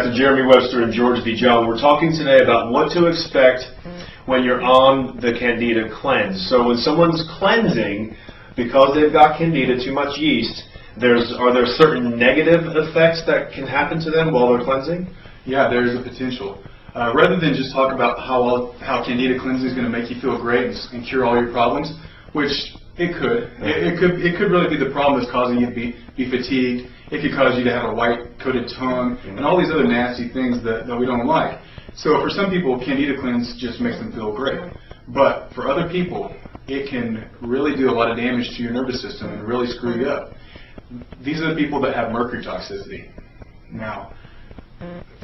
Dr. Jeremy Webster and George V. John. We're talking today about what to expect when you're on the Candida cleanse. So when someone's cleansing, because they've got Candida, too much yeast, are there certain negative effects that can happen to them while they're cleansing? Yeah, there's a potential. Rather than just talk about how Candida cleansing is going to make you feel great and cure all your problems, which it could. It could really be the problem that's causing you to be fatigued. It could cause you to have a white coated tongue and all these other nasty things that we don't like. So for some people, Candida cleanse just makes them feel great. But for other people, it can really do a lot of damage to your nervous system and really screw you up. These are the people that have mercury toxicity. Now,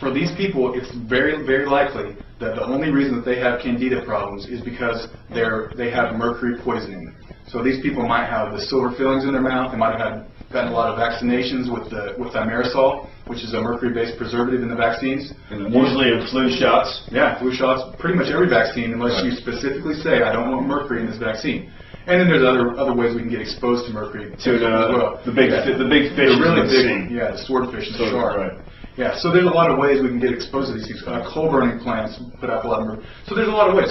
for these people, it's very, very likely that the only reason that they have Candida problems is because they have mercury poisoning. So these people might have the silver fillings in their mouth. They might have gotten a lot of vaccinations with thimerosal, which is a mercury-based preservative in the vaccines. And usually in flu shots. Yeah, flu shots. Pretty much every vaccine, unless you specifically say, I don't want mercury in this vaccine. And then there's other ways we can get exposed to mercury as well. The big fish, really big, yeah, the swordfish and the shark. Right. Yeah, so there's a lot of ways we can get exposed to these things. Coal burning plants put out a lot of mercury. So there's a lot of ways.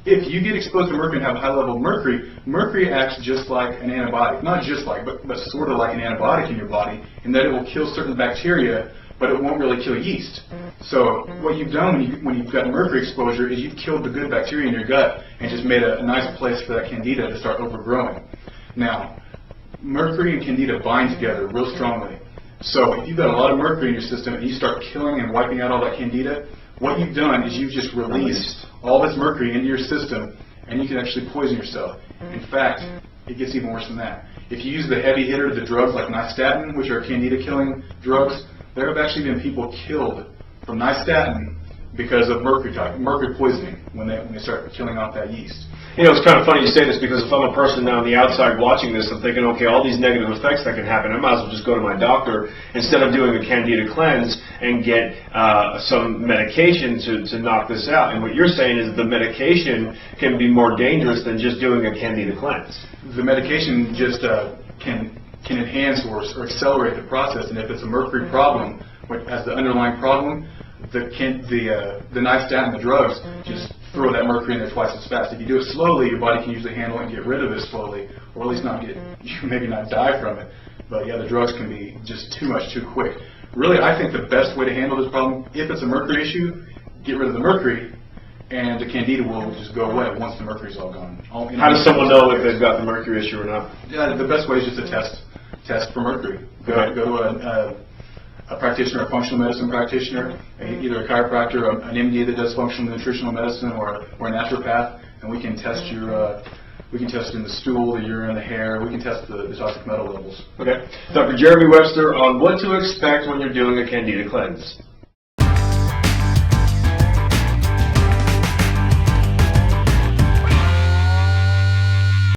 If you get exposed to mercury and have a high level of mercury, mercury acts just like an antibiotic. Not just like, but sort of like an antibiotic in your body, in that it will kill certain bacteria, but it won't really kill yeast. So what you've done when you've got mercury exposure is you've killed the good bacteria in your gut and just made a nice place for that Candida to start overgrowing. Now, mercury and Candida bind together real strongly. So if you've got a lot of mercury in your system and you start killing and wiping out all that Candida, what you've done is you've just released all this mercury into your system, and you can actually poison yourself. In fact, it gets even worse than that. If you use the heavy hitter, the drugs like nystatin, which are Candida-killing drugs, there have actually been people killed from nystatin because of mercury poisoning when they start killing off that yeast. You know, it's kind of funny you say this, because if I'm a person now on the outside watching this, I'm thinking, okay, all these negative effects that can happen, I might as well just go to my doctor instead of doing a Candida cleanse and get some medication to knock this out. And what you're saying is the medication can be more dangerous than just doing a Candida cleanse. The medication just can enhance or accelerate the process, and if it's a mercury problem, as the underlying problem, the nystatin, the drugs, just throw that mercury in there twice as fast. If you do it slowly, your body can usually handle it and get rid of it slowly, or at least maybe not die from it. But yeah, the drugs can be just too much too quick. Really, I think the best way to handle this problem, if it's a mercury issue, get rid of the mercury, and the Candida will just go away once the mercury's all gone. How does someone know if they've got the mercury issue or not? Yeah, the best way is just to test for mercury. Go to a practitioner, a functional medicine practitioner, either a chiropractor, an MD that does functional nutritional medicine, or a naturopath, and we can test we can test in the stool, the urine, the hair. We can test the toxic metal levels. Okay. Dr. Jeremy Webster on what to expect when you're doing a Candida cleanse.